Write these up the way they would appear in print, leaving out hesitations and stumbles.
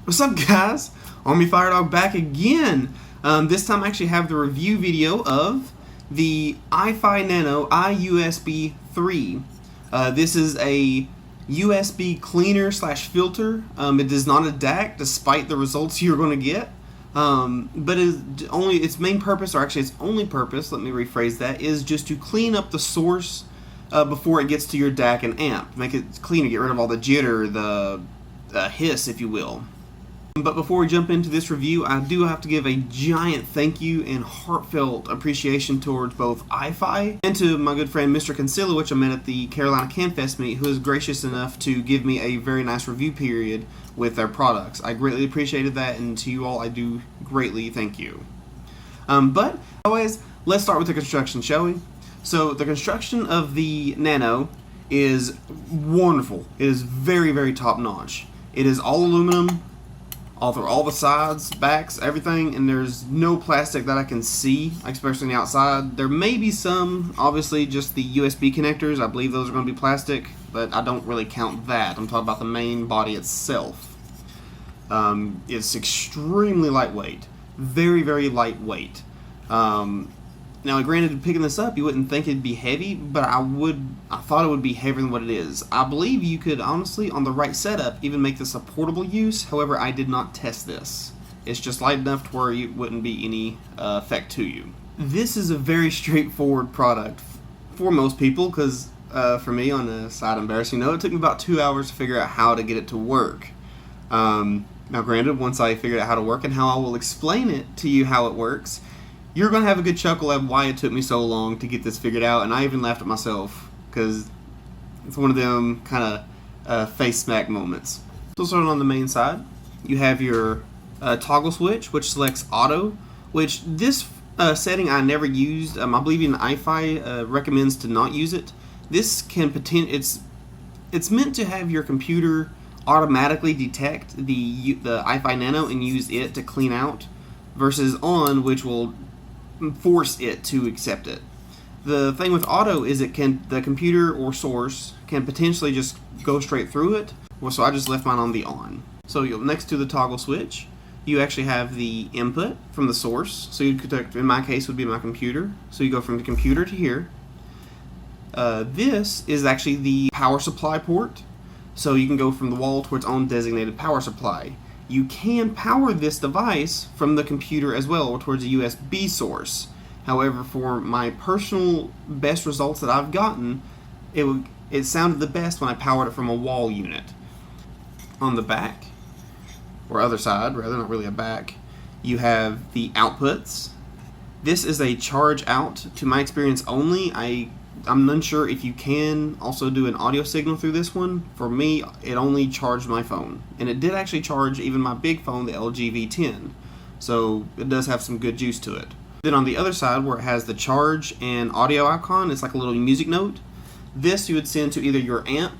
What's up, guys? Army-Firedawg back again. This time I actually have the review video of the iFi Nano iUSB3. This is a USB cleaner slash filter. It is not a DAC, despite the results you're going to get. But its main purpose, or actually its only purpose, let me rephrase that, is just to clean up the source before it gets to your DAC and amp. Make it cleaner, get rid of all the jitter, the hiss, if you will. But before we jump into this review, I do have to give a giant thank you and heartfelt appreciation towards both iFi and to my good friend Mr. Kinsella, which I met at the Carolina CanFest meet, who was gracious enough to give me a very nice review period with their products. I greatly appreciated that, and to you all, I do greatly thank you. But always, let's start with the construction, shall we? So the construction of the Nano is wonderful. It is very, very top notch. It is all aluminum, all through all the sides, backs, everything, and there's no plastic that I can see, especially on the outside. There may be some, obviously, just the USB connectors. I believe those are going to be plastic, but I don't really count that. I'm talking about the main body itself. It's extremely lightweight, very, very lightweight. Now, granted, picking this up, you wouldn't think it'd be heavy, but I thought it would be heavier than what it is. I believe you could, honestly, on the right setup, even make this a portable use. However, I did not test this. It's just light enough to where it wouldn't be any effect to you. This is a very straightforward product for most people, because for me, on a side embarrassing note, it took me about 2 hours to figure out how to get it to work. Now, granted, once I figured out how to work and how I will explain it to you how it works, you're going to have a good chuckle at why it took me so long to get this figured out, and I even laughed at myself, because it's one of them kind of face smack moments. So starting on the main side, you have your toggle switch, which selects auto, which this setting I never used. I believe even iFi recommends to not use it. This can it's meant to have your computer automatically detect the iFi Nano and use it to clean out, versus on, which will force it to accept it. The thing with auto is the computer or source can potentially just go straight through it. Well, so I just left mine on the on. So next to the toggle switch, you actually have the input from the source. So you could, in my case, would be my computer. So you go from the computer to here. This is actually the power supply port. So you can go from the wall to its own designated power supply. You can power this device from the computer as well, or towards a USB source. However, for my personal best results that I've gotten, it sounded the best when I powered it from a wall unit. On the back, or other side, rather, not really a back, you have the outputs. This is a charge out, to my experience only. I'm unsure if you can also do an audio signal through this one. For me, it only charged my phone. And it did actually charge even my big phone, the LG V10. So it does have some good juice to it. Then on the other side, where it has the charge and audio icon, it's like a little music note. This you would send to either your amp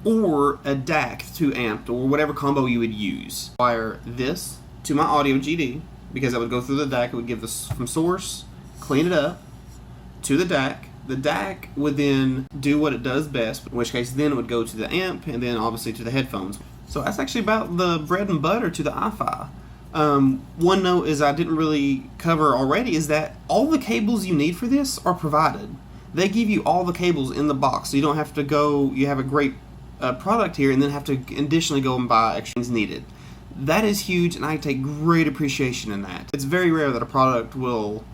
or a DAC to amp, or whatever combo you would use. Wire this to my audio GD, because I would go through the DAC. It would give this from source, clean it up, to the DAC. The DAC would then do what it does best, in which case then it would go to the amp, and then obviously to the headphones. So that's actually about the bread and butter to the iFi. One note is I didn't really cover already is that all the cables you need for this are provided. They give you all the cables in the box, so you don't have to go, you have a great product here and then have to additionally go and buy extra things needed. That is huge, and I take great appreciation in that. It's very rare that a product will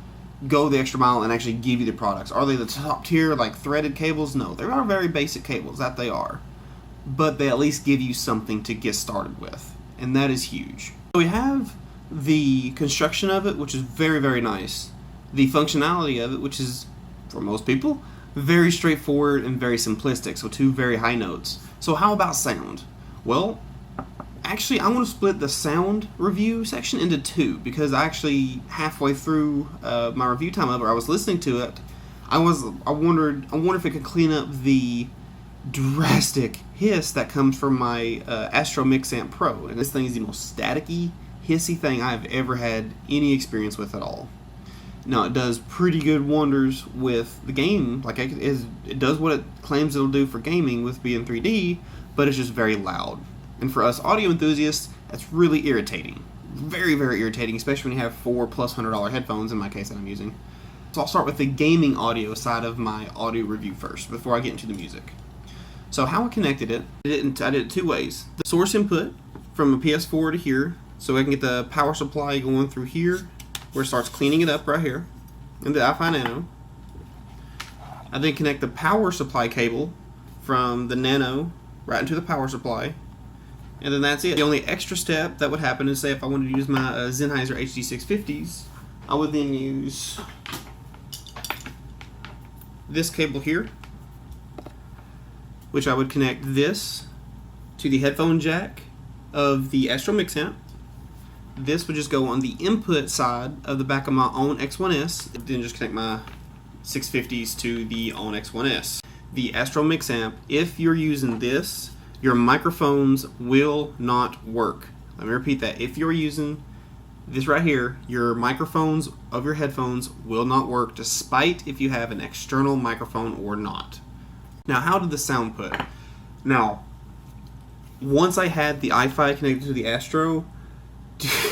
go the extra mile and actually give you the products. Are they the top tier, like threaded cables? No, they are very basic cables, that they are. But they at least give you something to get started with, and that is huge. So we have the construction of it, which is very, very nice. The functionality of it, which is, for most people, very straightforward and very simplistic, so two very high notes. So how about sound? Well, actually, I'm going to split the sound review section into two, because actually halfway through my review time of it, I was listening to it. I wonder if it could clean up the drastic hiss that comes from my Astro Mix Amp Pro, and this thing is the most staticky, hissy thing I've ever had any experience with at all. Now, it does pretty good wonders with the game. Like, it does what it claims it'll do for gaming with being 3D, but it's just very loud. And for us audio enthusiasts, That's really irritating. Very, very irritating, especially when you have $400+ headphones, in my case, that I'm using. So I'll start with the gaming audio side of my audio review first, before I get into the music. So how I connected it, I did it two ways. The source input from a PS4 to here, so I can get the power supply going through here, where it starts cleaning it up right here, in the iFi Nano. I then connect the power supply cable from the Nano right into the power supply, and then that's it. The only extra step that would happen is, say if I wanted to use my Sennheiser HD650s, I would then use this cable here, which I would connect this to the headphone jack of the Astro Mix amp. This would just go on the input side of the back of my own X1S, then just connect my 650s to the own X1S. The Astro Mix amp, if you're using this, your microphones will not work. Let me repeat that. If you're using this right here, your microphones of your headphones will not work, despite if you have an external microphone or not. Now, how did the sound put? Now, once I had the iFi connected to the Astro,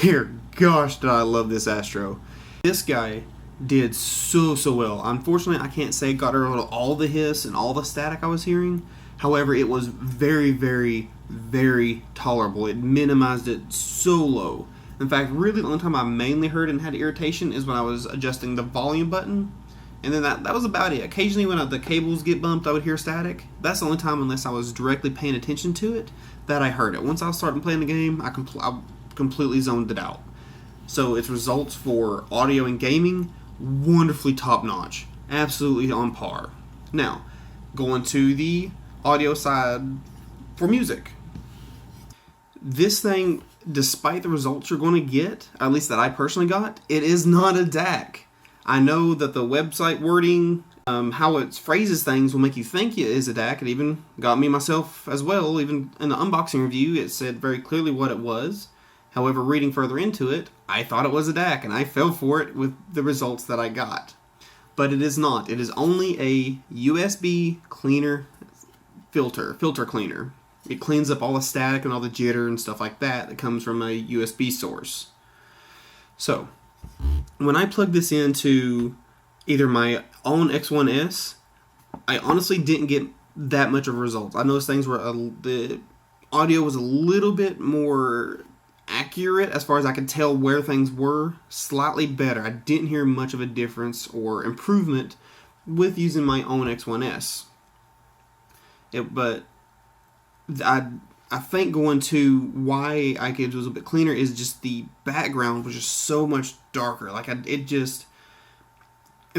dear gosh, did I love this Astro. This guy did so well. Unfortunately, I can't say it got rid of all the hiss and all the static I was hearing. However, it was very, very, very tolerable. It minimized it so low. In fact, really the only time I mainly heard and had irritation is when I was adjusting the volume button. And then that was about it. Occasionally when the cables get bumped, I would hear static. That's the only time, unless I was directly paying attention to it, that I heard it. Once I started playing the game, I completely zoned it out. So its results for audio and gaming, wonderfully top-notch. Absolutely on par. Now, going to the audio side for music. This thing, despite the results you're going to get, at least that I personally got, it is not a DAC. I know that the website wording, how it phrases things will make you think it is a DAC. It even got me myself as well. Even in the unboxing review, it said very clearly what it was. However, reading further into it, I thought it was a DAC, and I fell for it with the results that I got. But it is not. It is only a USB cleaner filter cleaner. It cleans up all the static and all the jitter and stuff like that that comes from a USB source. So, when I plug this into either my own X1S, I honestly didn't get that much of a result. I noticed things were, the audio was a little bit more accurate as far as I could tell where things were, slightly better. I didn't hear much of a difference or improvement with using my own X1S. But I think going to why iCaves was a bit cleaner is just the background was just so much darker. Like it's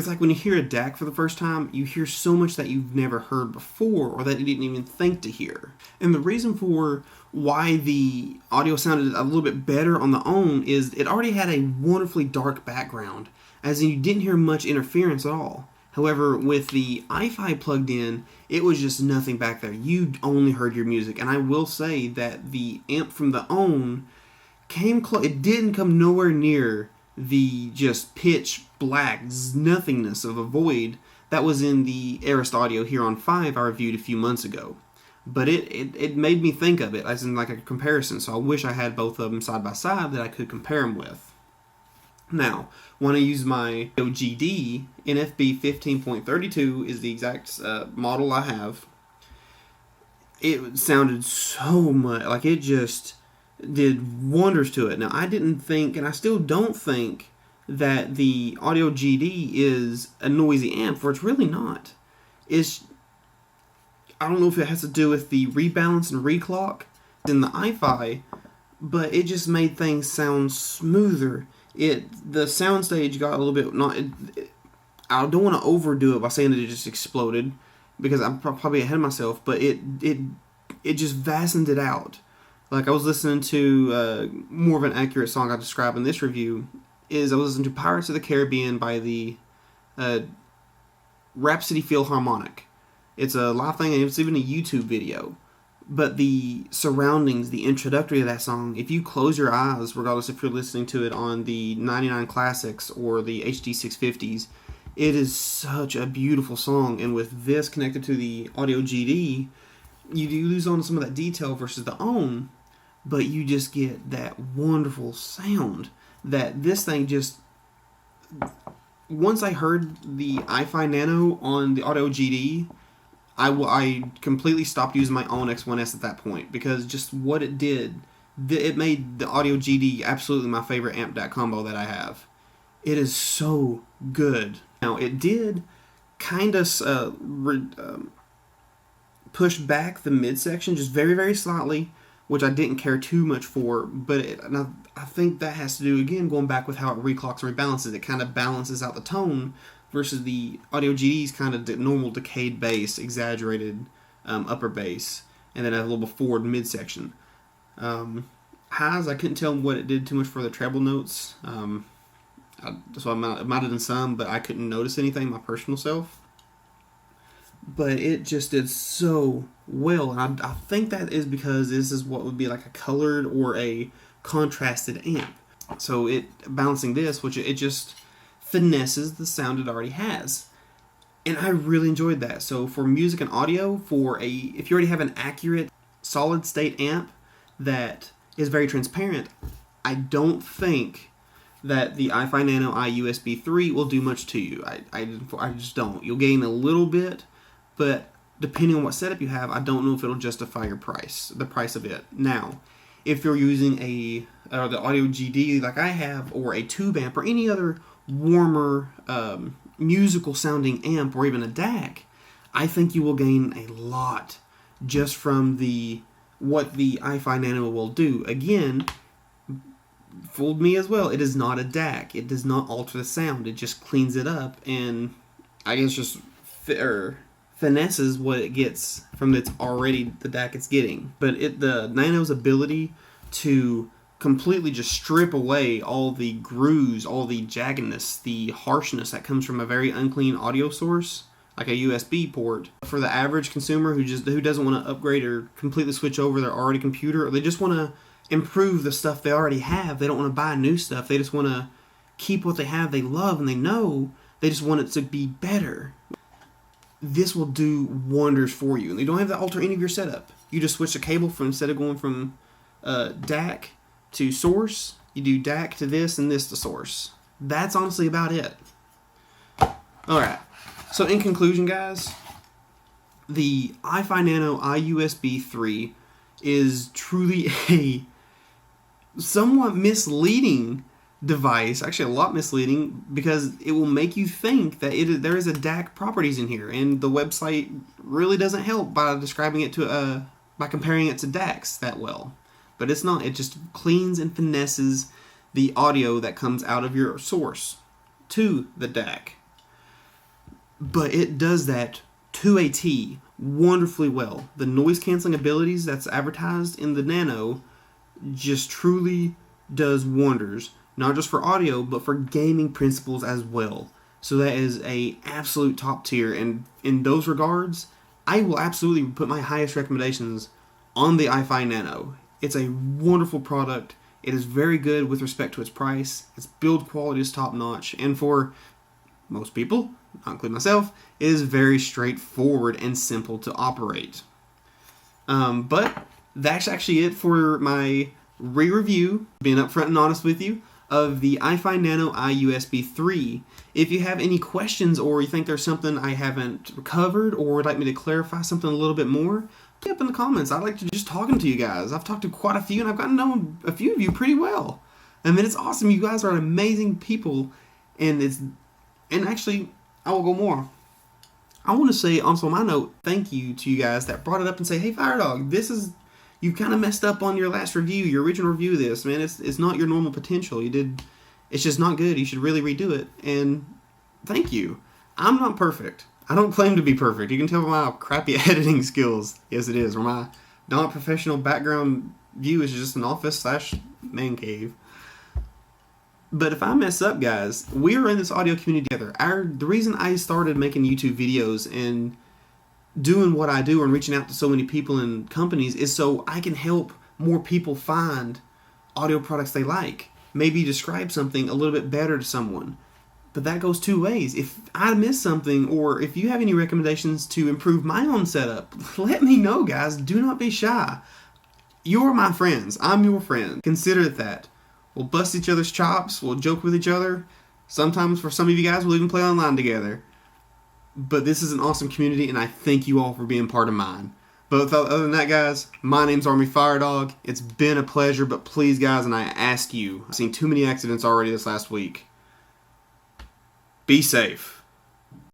like when you hear a DAC for the first time, you hear so much that you've never heard before or that you didn't even think to hear. And the reason for why the audio sounded a little bit better on the own is it already had a wonderfully dark background, as in you didn't hear much interference at all. However, with the iFi plugged in, it was just nothing back there. You only heard your music. And I will say that the amp from the OWN came close. It didn't come nowhere near the just pitch black nothingness of a void that was in the Arist Audio here on 5 I reviewed a few months ago. But it made me think of it as in like a comparison. So I wish I had both of them side by side that I could compare them with. Now, when I use my GD, NFB 15.32 is the exact model I have. It sounded so much, like it just did wonders to it. Now, I didn't think, and I still don't think, that the Audio GD is a noisy amp, for it's really not. I don't know if it has to do with the rebalance and reclock in the iFi, but it just made things sound smoother. The soundstage got a little bit I don't want to overdo it by saying that it just exploded, because I'm probably ahead of myself, but it just vastly it out. Like I was listening to more of an accurate song I described in this review. I was listening to Pirates of the Caribbean by the Rhapsody Philharmonic. It's a live thing, and it's even a YouTube video. But the surroundings, the introductory of that song, if you close your eyes, regardless if you're listening to it on the 99 Classics or the HD650s, it is such a beautiful song. And with this connected to the Audio GD, you do lose on some of that detail versus the OWN. but you just get that wonderful sound that this thing just... Once I heard the iFi Nano on the Audio GD, I completely stopped using my own X1S at that point, because just what it did, it made the Audio GD absolutely my favorite amp DAC combo that I have. It is so good. Now, it did kind of push back the midsection just very, very slightly, which I didn't care too much for, but I think that has to do, again, going back with how it reclocks and rebalances. It kind of balances out the tone versus the Audio GD's kind of normal decayed bass, exaggerated upper bass, and then a little bit forward midsection. Highs, I couldn't tell what it did too much for the treble notes, so it might have done some, but I couldn't notice anything, my personal self. But it just did so well, and I think that is because this is what would be like a colored or a contrasted amp. So it balancing this, which it just finesses the sound it already has, and I really enjoyed that. So for music and audio, if you already have an accurate solid state amp that is very transparent, I don't think that the iFi Nano iUSB3 will do much to you. I just don't. You'll gain a little bit, but depending on what setup you have, I don't know if it'll justify the price of it. Now, if you're using the Audio GD like I have, or a tube amp, or any other warmer musical sounding amp, or even a DAC, I think you will gain a lot just from what the iFi Nano will do. Again, fooled me as well. It is not a DAC. It does not alter the sound. It just cleans it up, and I guess just finesses what it gets from the DAC it's getting. But the Nano's ability to completely just strip away all the grooves, all the jaggedness, the harshness that comes from a very unclean audio source, like a USB port, for the average consumer who doesn't want to upgrade or completely switch over their already computer, or they just want to improve the stuff they already have. They don't want to buy new stuff. They just want to keep what they have, they love, and they know. They just want it to be better. This will do wonders for you. And you don't have to alter any of your setup. You just switch the cable instead of going from DAC to source, you do DAC to this and this to source. That's honestly about it. Alright, so in conclusion, guys, the iFi Nano iUSB3 is truly a somewhat misleading device, actually a lot misleading, because it will make you think that there is a DAC properties in here, and the website really doesn't help by describing it by comparing it to DACs that well. But it's not. It just cleans and finesses the audio that comes out of your source to the DAC. But it does that to a T wonderfully well. The noise canceling abilities that's advertised in the Nano just truly does wonders, not just for audio, but for gaming principles as well. So that is a absolute top tier, and in those regards, I will absolutely put my highest recommendations on the iFi Nano. It's a wonderful product. It is very good with respect to its price. Its build quality is top notch, and for most people, not including myself, it is very straightforward and simple to operate. But that's actually it for my re-review, being upfront and honest with you, of the iFi Nano iUSB3. If you have any questions, or you think there's something I haven't covered, or would like me to clarify something a little bit more, put it up in the comments. I like to just talking to you guys. I've talked to quite a few, and I've gotten to know a few of you pretty well. I mean, it's awesome. You guys are amazing people, and actually, I will go more. I want to say, also on my note, thank you to you guys that brought it up and say, hey, Firedawg, you kind of messed up on your last review, your original review of this, man. It's not your normal potential. It's just not good. You should really redo it. And thank you. I'm not perfect. I don't claim to be perfect. You can tell by my crappy editing skills. Yes, it is. Or my non-professional background view is just an office/man cave. But if I mess up, guys, we are in this audio community together. The reason I started making YouTube videos and doing what I do and reaching out to so many people and companies is so I can help more people find audio products they like. Maybe describe something a little bit better to someone. But that goes two ways. If I miss something, or if you have any recommendations to improve my own setup, let me know, guys. Do not be shy. You're my friends. I'm your friend. Consider it that. We'll bust each other's chops. We'll joke with each other. Sometimes, for some of you guys, we'll even play online together. But this is an awesome community, and I thank you all for being part of mine. But other than that, guys, my name's Army-Firedawg. It's been a pleasure, but please, guys, and I ask you, I've seen too many accidents already this last week. Be safe.